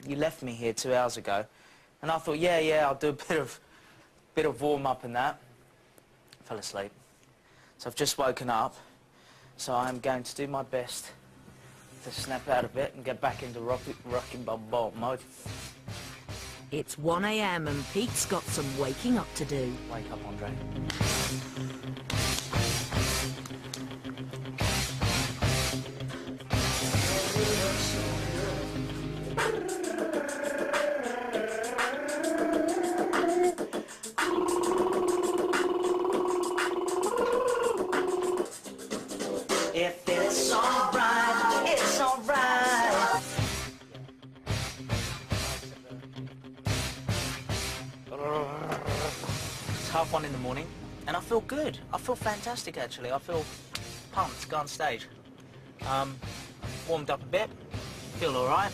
you left me here 2 hours ago, and I thought, yeah, I'll do a bit of warm-up and that. Fell asleep. So I've just woken up, so I'm going to do my best to snap out of it and get back into rocking ball mode. It's 1 a.m. and Pete's got some waking up to do. Wake up, Andre. If it's alright, it's alright. It's 1:30 in the morning, and I feel good. I feel fantastic, actually. I feel pumped to go on stage. Warmed up a bit, feel alright.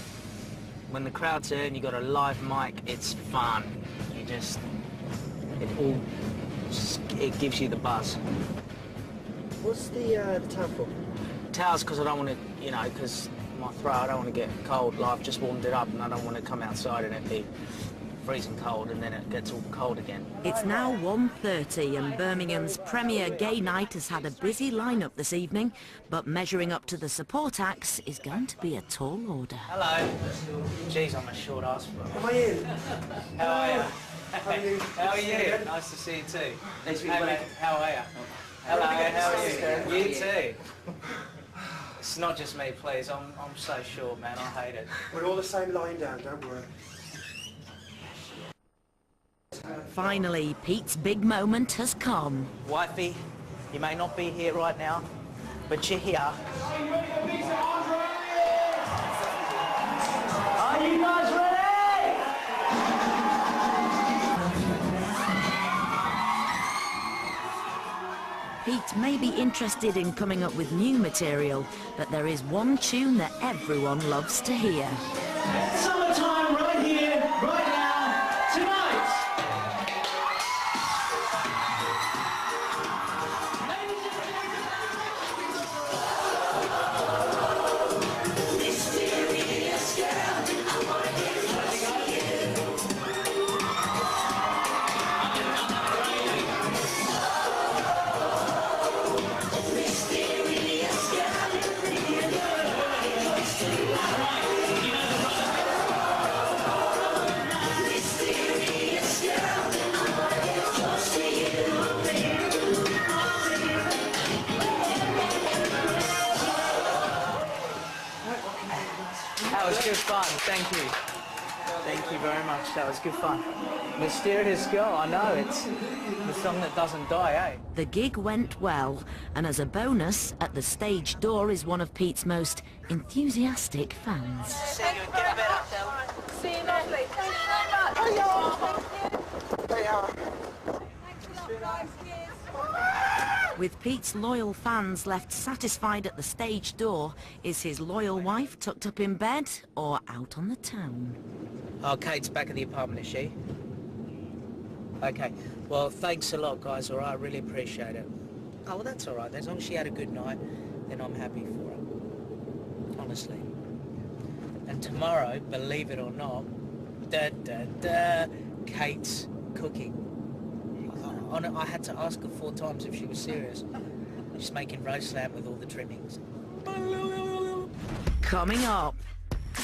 When the crowd's there and you got a live mic, it's fun. You just, it gives you the buzz. What's the towel for? Towels, because I don't want to, you know, because my throat, I don't want to get cold. Like, I've just warmed it up and I don't want to come outside and it be freezing cold and then it gets all cold again. It's now 1:30 and Birmingham's premier gay night has had a busy lineup this evening, but measuring up to the support acts is going to be a tall order. Hello. Jeez, I'm a short ass. Am I in? How are you? How are you? How are you? Nice to see you too. Nice to meet you. How are you? Hello, how are you? You too. It's not just me, please. I'm so short, man. I hate it. We're all the same lying down, don't worry. Finally, Pete's big moment has come. Wifey, you may not be here right now, but you're here. Are you guys ready? Pete may be interested in coming up with new material, but there is one tune that everyone loves to hear. Summertime right here, right now, tonight. Mysterious girl, I wanna get close to you. Mysterious That was good fun, thank you. Thank you very much, that was good fun. Mysterious Girl, I know, it's the song that doesn't die, eh? The gig went well, and as a bonus, at the stage door is one of Pete's most enthusiastic fans. See you and get a bit up, See you lovely. Thank you very much. They are. Thanks a lot, guys. Cheers. With Pete's loyal fans left satisfied at the stage door, is his loyal wife tucked up in bed or out on the town? Oh, Kate's back at the apartment, is she? Okay. Well, thanks a lot, guys, all right? I really appreciate it. Oh, well, that's all right. As long as she had a good night, then I'm happy for her. Honestly. And tomorrow, believe it or not, Kate's cooking. I had to ask her 4 times if she was serious. She's making roast lamb with all the trimmings. Coming up,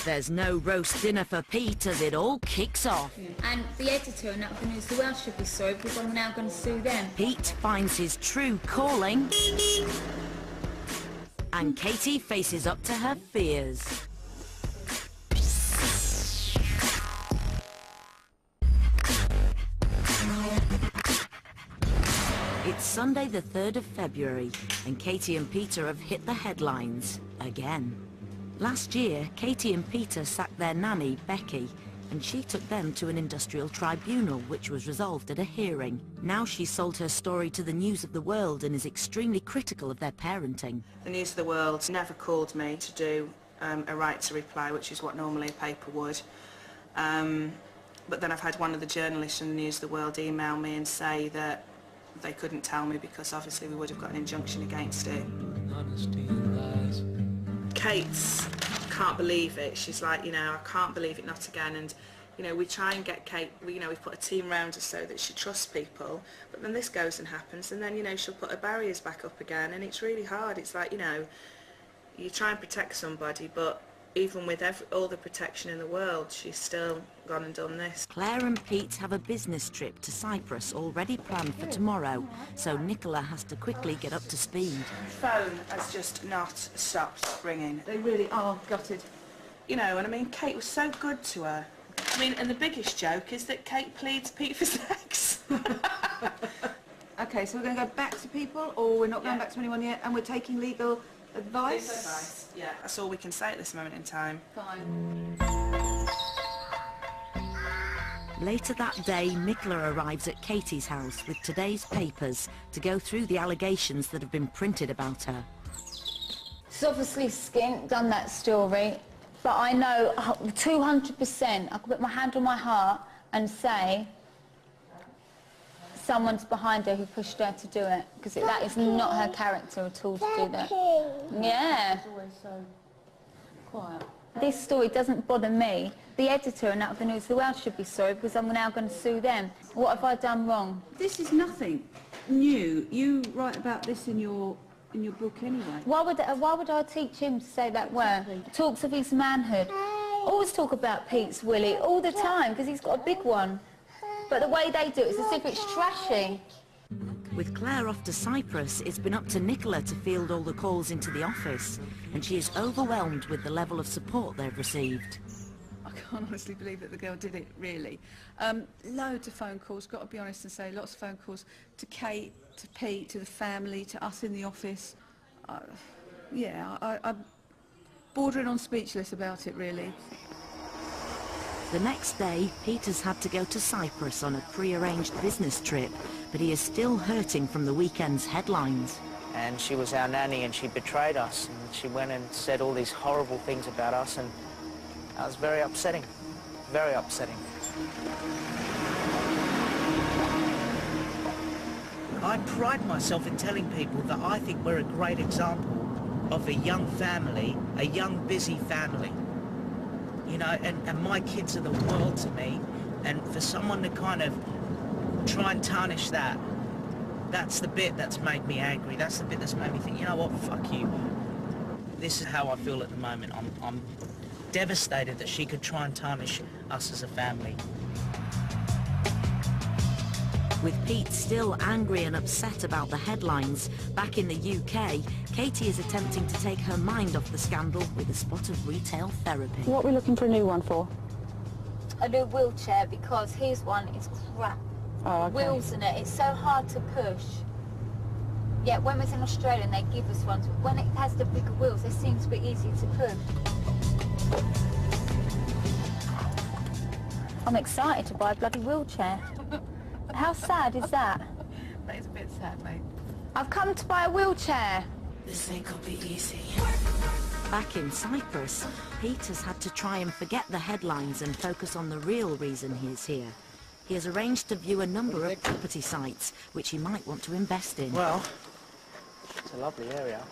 there's no roast dinner for Pete as it all kicks off. And the editor and that News the World should be sorry because I'm now going to sue them. Pete finds his true calling, and Katie faces up to her fears. It's Sunday the 3rd of February, and Katie and Peter have hit the headlines again. Last year, Katie and Peter sacked their nanny, Becky, and she took them to an industrial tribunal, which was resolved at a hearing. Now she's sold her story to the News of the World and is extremely critical of their parenting. The News of the World never called me to do a right to reply, which is what normally a paper would. But then I've had one of the journalists from the News of the World email me and say that they couldn't tell me because obviously we would have got an injunction against it. Kate's can't believe it. She's like, you know, I can't believe it, not again. And you know, we try and get Kate, you know, we've put a team around her so that she trusts people, but then this goes and happens, and then, you know, she'll put her barriers back up again, and it's really hard. It's like, you know, you try and protect somebody, but even with all the protection in the world, she's still gone and done this. Claire and Pete have a business trip to Cyprus already planned for tomorrow, so Nicola has to quickly get up to speed. Phone has just not stopped ringing. They really are gutted. You know, and I mean, Kate was so good to her. I mean, and the biggest joke is that Kate pleads Pete for sex. Okay, so we're going to go back to people, or we're not going back to anyone yet, and we're taking legal advice? Yeah, that's all we can say at this moment in time. Fine. Later that day, Nicola arrives at Katie's house with today's papers to go through the allegations that have been printed about her. She's obviously skint, done that story, but I know 200%, I could put my hand on my heart and say someone's behind her who pushed her to do it, because that is not her character at all to do that. Yeah. Always so quiet. This story doesn't bother me. The editor and Out of the News of the World should be sorry, because I'm now going to sue them. What have I done wrong? This is nothing new. You write about this in your book anyway. Why would I teach him to say that word? Talks of his manhood. Always talk about Pete's willy all the time, because he's got a big one. But the way they do it is as if it's trashy. With Claire off to Cyprus, it's been up to Nicola to field all the calls into the office, and she is overwhelmed with the level of support they've received. I can't honestly believe that the girl did it, really. Loads of phone calls, got to be honest and say, lots of phone calls to Kate, to Pete, to the family, to us in the office. I'm bordering on speechless about it, really. The next day, Peter's had to go to Cyprus on a pre-arranged business trip, but he is still hurting from the weekend's headlines. And she was our nanny and she betrayed us, and she went and said all these horrible things about us, and that was very upsetting. Very upsetting. I pride myself in telling people that I think we're a great example of a young family, a young, busy family. You know, and my kids are the world to me, and for someone to kind of try and tarnish that, that's the bit that's made me angry. That's the bit that's made me think, you know what, fuck you. This is how I feel at the moment. I'm devastated that she could try and tarnish us as a family. With Pete still angry and upset about the headlines, back in the UK, Katie is attempting to take her mind off the scandal with a spot of retail therapy. What are we looking for a new one for? A new wheelchair, because his one is crap. Oh, okay. Wheels in it, it's so hard to push. Yeah, when we was in Australia and they give us ones, when it has the bigger wheels, they seem to be easy to push. I'm excited to buy a bloody wheelchair. How sad is that? That is a bit sad, mate. I've come to buy a wheelchair. This ain't gonna be easy. Back in Cyprus, Pete has had to try and forget the headlines and focus on the real reason he is here. He has arranged to view a number of property sites which he might want to invest in. Well, it's a lovely area,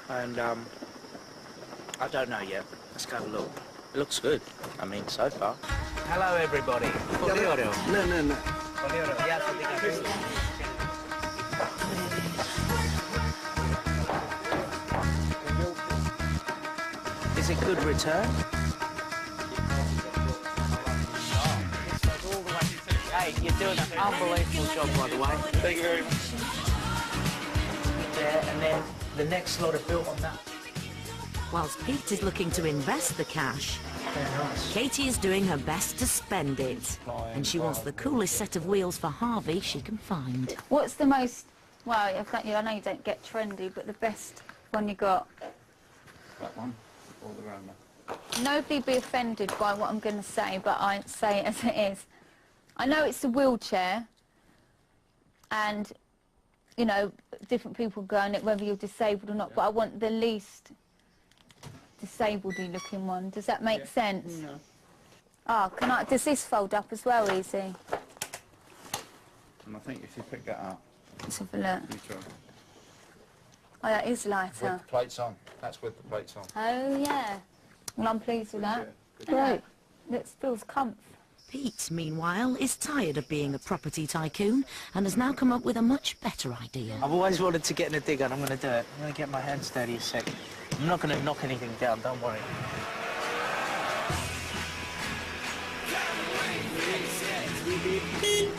and I don't know yet. Let's go have a look. It looks good, I mean, so far. Hello, everybody. No. Is it good return? Hey, you're doing an unbelievable job, by the way. Thank you very much. There, and then the next lot are built on that. Whilst Pete is looking to invest the cash, Katie is doing her best to spend it. And she wants the coolest set of wheels for Harvey she can find. What's the most, well, I know you don't get trendy, but the best one you got? That one, or the Roma. Nobody be offended by what I'm going to say, but I say it as it is. I know it's a wheelchair, and, you know, different people go on it, whether you're disabled or not, but I want the least disabled-y looking one. Does that make sense? No. Oh, does this fold up as well, easy? And I think if you pick that up, Let's have a look. you try. Oh, that is With lighter. the plates on. That's with the plates on. Oh, yeah. Well, I'm pleased with that. Great. It feels comfy. Pete, meanwhile, is tired of being a property tycoon and has now come up with a much better idea. I've always wanted to get in a digger and I'm going to do it. I'm going to get my hands dirty a sec. I'm not going to knock anything down, don't worry. Thank you.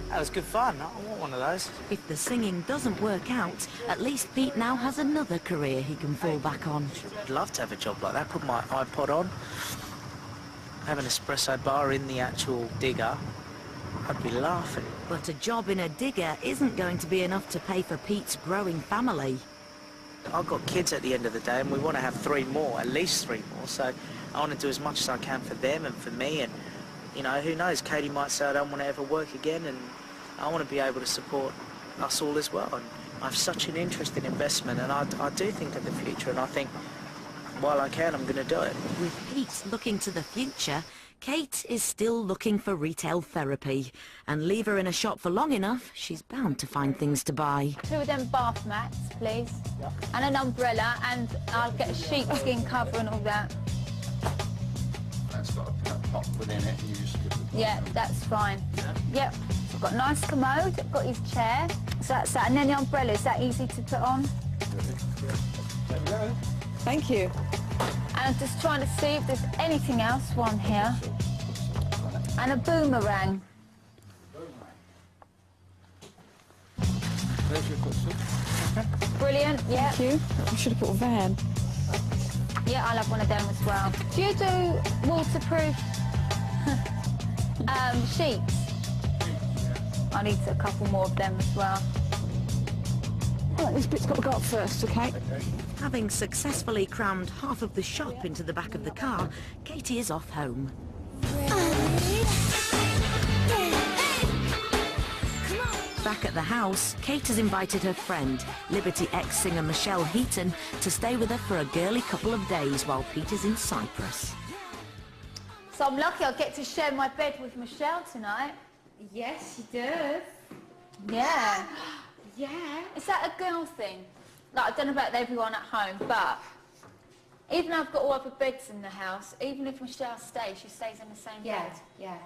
That was good fun. I want one of those. If the singing doesn't work out, at least Pete now has another career he can fall back on. I'd love to have a job like that. Put my iPod on, have an espresso bar in the actual digger. I'd be laughing. But a job in a digger isn't going to be enough to pay for Pete's growing family. I've got kids at the end of the day and we want to have 3 more, at least 3 more. So I want to do as much as I can for them and for me. And, you know, who knows, Katie might say I don't want to ever work again, and I want to be able to support us all as well. And I have such an interest in investment, and I do think of the future, and I think while I can, I'm going to do it. With Pete looking to the future, Kate is still looking for retail therapy. And leave her in a shop for long enough, she's bound to find things to buy. 2 of them bath mats, please. Yep. And an umbrella, and I'll get a sheepskin cover and all that. That's got a pot within it. And you just Yeah, that's fine. Yep. I've got a nice commode, I've got his chair. So that's that. And then the umbrella, is that easy to put on? Thank you. And I'm just trying to see if there's anything else on here. And a boomerang. There's your footstool. Brilliant, yeah. Thank you. I should have put a van. Yeah, I'll have one of them as well. Do you do waterproof sheets? I need a couple more of them as well. Right, this bit's got to go up first, okay? Having successfully crammed half of the shop into the back of the car, Katie is off home. Back at the house, Kate has invited her friend, Liberty X singer Michelle Heaton, to stay with her for a girly couple of days while Pete is in Cyprus. So I'm lucky I'll get to share my bed with Michelle tonight. Yes, she does. Yeah. Yeah. Is that a girl thing? Like, I don't know about everyone at home, but even though I've got all other beds in the house, even if Michelle stays, she stays in the same bed. Yeah.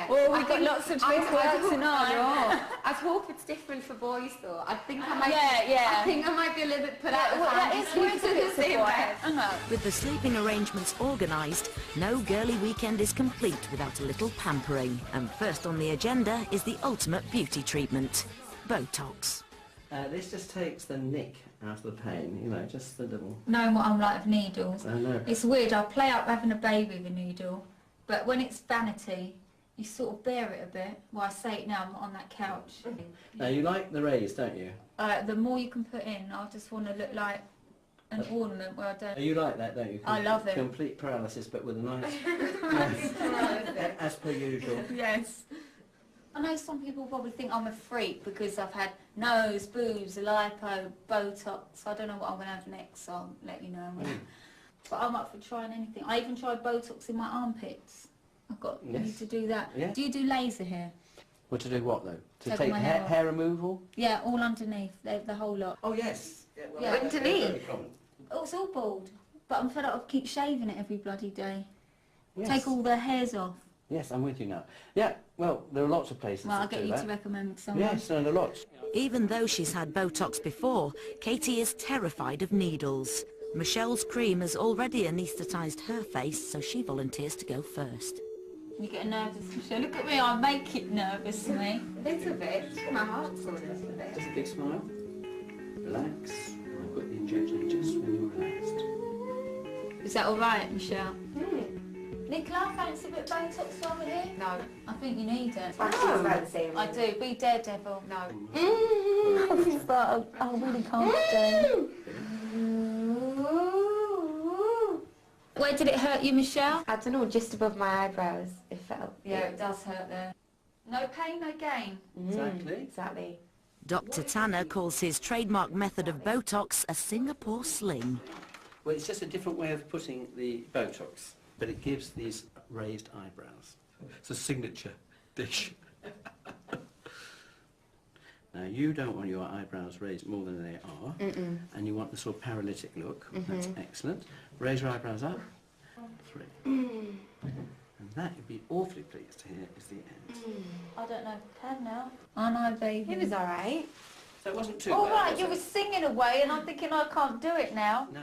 Oh, we've got lots of twins work tonight. I hope it's different for boys though. I think I might. Yeah. I think I might be a little bit put out of Well, that hand. is where's the same bed. With the sleeping arrangements organised, no girly weekend is complete without a little pampering. And first on the agenda is the ultimate beauty treatment, Botox. This just takes the nick out of the pain, you know, just the little... Knowing what I'm like with needles. I know. It's weird, I play up having a baby with a needle, but when it's vanity, you sort of bear it a bit. Well, I say it now, I'm on that couch. Now, you like the rays, don't you? The more you can put in, I just want to look like an ornament where I don't... You like that, don't you? I love it. Complete paralysis, but with a nice... as per usual. Yes. I know some people probably think I'm a freak because I've had nose, boobs, lipo, Botox. I don't know what I'm going to have next, so I'll let you know. But I'm up for trying anything. I even tried Botox in my armpits. I've got need to do that. Yeah. Do you do laser hair? Well, to do what, though? To Take take my hair, hair off. hair removal? Yeah, all underneath, the whole lot. Oh, yes. Yeah, well, Yeah. that's very Underneath? common. Oh, it's all bald. But I'm fed up of keep shaving it every bloody day. Yes. Take all the hairs off. Yes, I'm with you now. Yeah, well, there are lots of places Well, I'll that get do you that. to recommend someone. Yes, no, there are lots. Even though she's had Botox before, Katie is terrified of needles. Michelle's cream has already anaesthetised her face, so she volunteers to go first. You get nervous, Michelle. Look at me, I make it nervous, me. A little bit. My heart's going a little bit. Just a big smile. Relax. I've got the injection just when you're relaxed. Is that all right, Michelle? Nicola, fancy a bit of Botox over here? No. I think you need it. I think it's about the same. I do. Be Daredevil. No. I really can't do. Where did it hurt you, Michelle? I don't know, just above my eyebrows. It felt. Yeah, it does hurt there. No pain, no gain. Exactly. Exactly. Dr. Tanner calls his trademark method of Botox a Singapore sling. Well, it's just a different way of putting the Botox. but it gives these raised eyebrows. It's a signature dish. Now, you don't want your eyebrows raised more than they are, and you want the sort of paralytic look. That's excellent. Raise your eyebrows up. 3. And that you'd be awfully pleased to hear is the end. I don't know if I can now. I know, baby. It was alright. So it wasn't too All bad, right, was you it? were singing away and I'm thinking I can't do it now. No.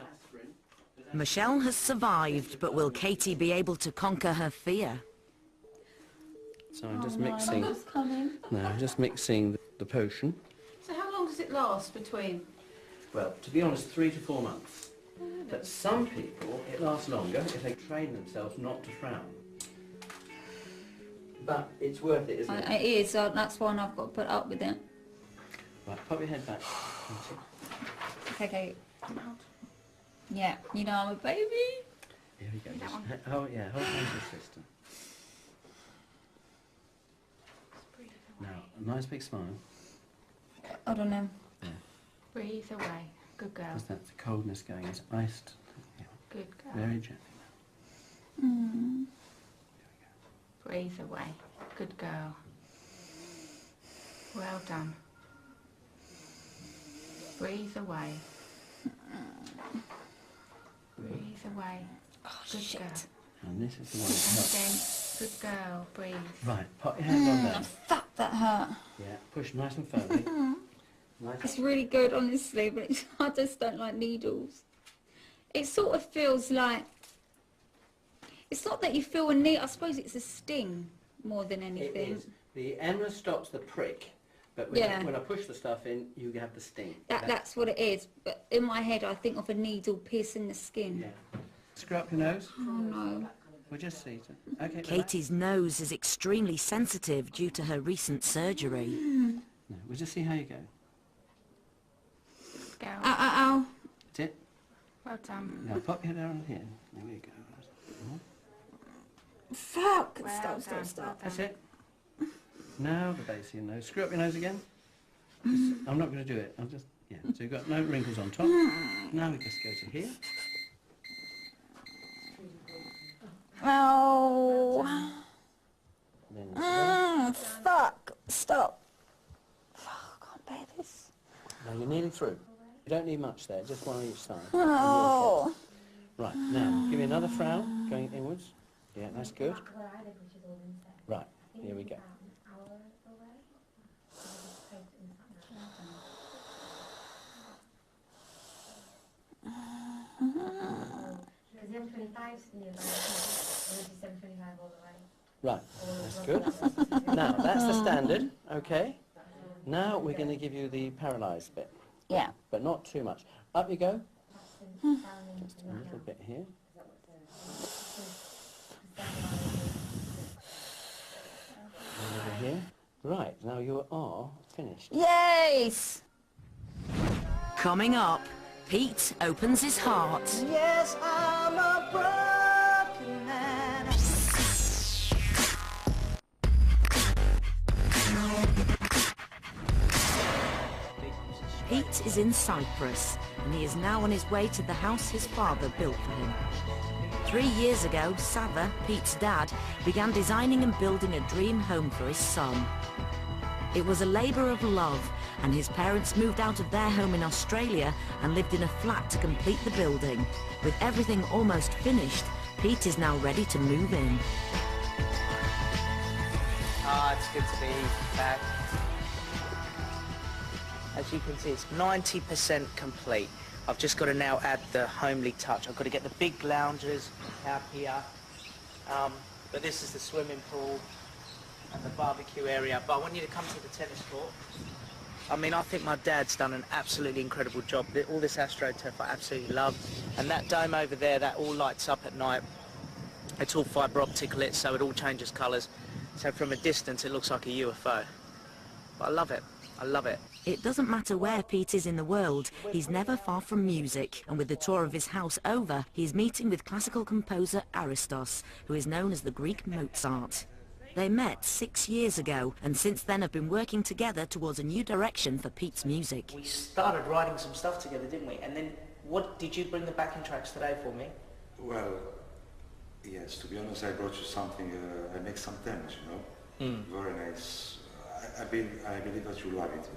Michelle has survived, but will Katie be able to conquer her fear? So I'm just mixing. It's coming. No, I'm just mixing the potion. So how long does it last between? Well, to be honest, 3 to 4 months. But some people, it lasts longer if they train themselves not to frown. But it's worth it, isn't it? It is, that's why I've got to put up with it. Right, pop your head back. Okay. Yeah, you know I'm a baby. Here we go. Just, oh yeah, hold hands with your sister. Now, a nice big smile. I don't know. Yeah. Breathe away. Good girl. Because that's the coldness going. It's iced. Yeah. Good girl. Very gently Mm. Breathe away. Good girl. Well done. Breathe away. Breathe away. Good girl. now. And this is the And one. again. Good girl. Breathe. Right, pop your hands on there. Fuck, that hurt. Yeah, push nice and firmly. It's really good, honestly, but I just don't like needles. It sort of feels like... It's not that you feel a needle, I suppose it's a sting more than It anything. is. The enema stops the prick, but when I push the stuff in, you have the sting. That's what it is, but in my head I think of a needle piercing the skin. Yeah. Screw up your nose. Oh no. We'll just see. Okay. Katie's nose is extremely sensitive due to her recent surgery. No, we'll just see how you go. Go. Ow, ow, ow. That's it. Well done. Now pop your head down here. There we go. Fuck. Well Stop. done. That's it. Now the base of your nose. Screw up your nose again. I'm not going to do it. I'll just, yeah. So you've got no wrinkles on top. Now we just go to here. Oh. Then Fuck. Stop. Oh, I can't bear this. now you're nearly through. You don't need much there, just one on each side. Oh. Right, now give me another frown going inwards. Yeah, that's good. Right, here we go. Right, that's good. Now, that's the standard, okay. Now we're going to give you the paralysed bit, Yeah. but not too much. Up you go. Just a little bit here. And over here. Right, now you are finished. Yes. Coming up, Pete opens his heart. Yes, I'm a broken man. Pete is in Cyprus, and he is now on his way to the house his father built for him. 3 years ago, Sava, Pete's dad, began designing and building a dream home for his son. It was a labour of love, and his parents moved out of their home in Australia and lived in a flat to complete the building. With everything almost finished, Pete is now ready to move in. Ah, it's good to be back. As you can see, it's 90% complete. I've just got to now add the homely touch. I've got to get the big loungers out here. But this is the swimming pool and the barbecue area. But I want you to come to the tennis court. I mean, I think my dad's done an absolutely incredible job. All this AstroTurf I absolutely love. And that dome over there, that all lights up at night. It's all fibre optic lit, so it all changes colours. So from a distance, it looks like a UFO. But I love it. I love it. It doesn't matter where Pete is in the world, he's never far from music, and with the tour of his house over, he's meeting with classical composer Aristos, who is known as the Greek Mozart. They met 6 years ago, and since then have been working together towards a new direction for Pete's music. We started writing some stuff together, didn't we? And then, what did you bring the backing tracks today for me? Well, Yes, to be honest, I brought you something, I make some demos, you know? Very nice. I believe that you love it.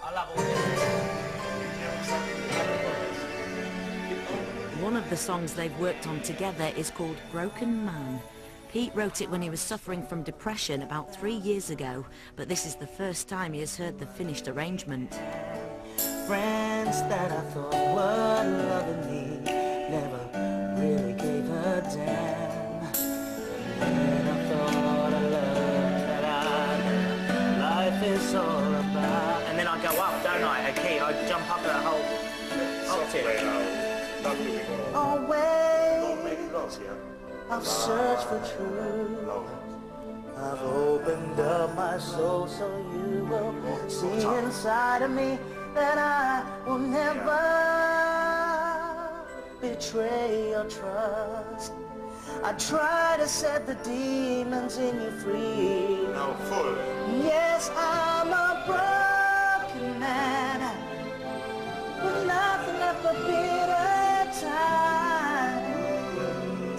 I love all this. One of the songs they've worked on together is called Broken Man. Pete wrote it when he was suffering from depression about 3 years ago, but this is the first time he has heard the finished arrangement. Friends that I thought were loving me never really gave a damn. And I thought I loved that life is all about. And then I go up, don't I, a key, I jump up a whole octave. Always, I'll search for truth. I've opened up my soul so you will see inside of me that I will never betray your trust. I try to set the demons in you free. Now, full. Yes, I'm a broken man with nothing left but bitter time.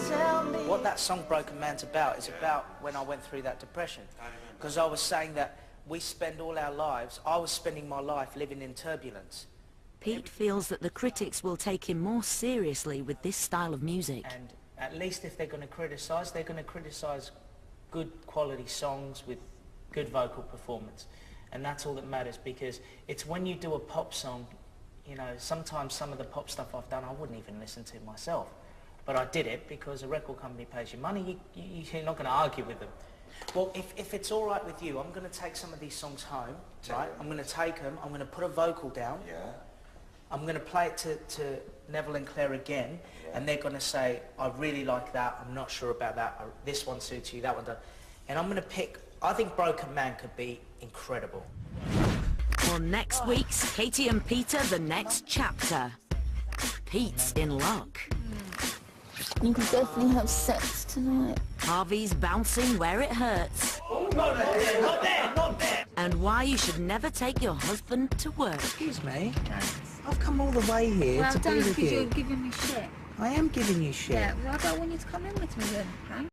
Tell me. What that song Broken Man's about is about when I went through that depression. Because I was saying that we spend all our lives, I was spending my life living in turbulence. Pete feels that the critics will take him more seriously with this style of music. And at least if they're going to criticise, they're going to criticise good quality songs with good vocal performance. And that's all that matters, because it's when you do a pop song, you know, sometimes some of the pop stuff I've done I wouldn't even listen to myself. But I did it because a record company pays you money, you're not going to argue with them. Well, if it's all right with you, I'm going to take some of these songs home, right? I'm going to take them, I'm going to put a vocal down. Yeah. I'm going to play it to Neville and Claire again, and they're going to say, I really like that, I'm not sure about that, this one suits you, that one does. And I'm going to pick, I think Broken Man could be incredible. On next week's Katie and Peter, the next chapter. Pete's in luck. You can definitely have sex tonight. Harvey's bouncing where it hurts. Oh, not there, not there, not there! And why you should never take your husband to work. Excuse me, I've come all the way here to be with you. You're giving me shit. I am giving you shit. Yeah, well, I don't want you to come in with me then, okay?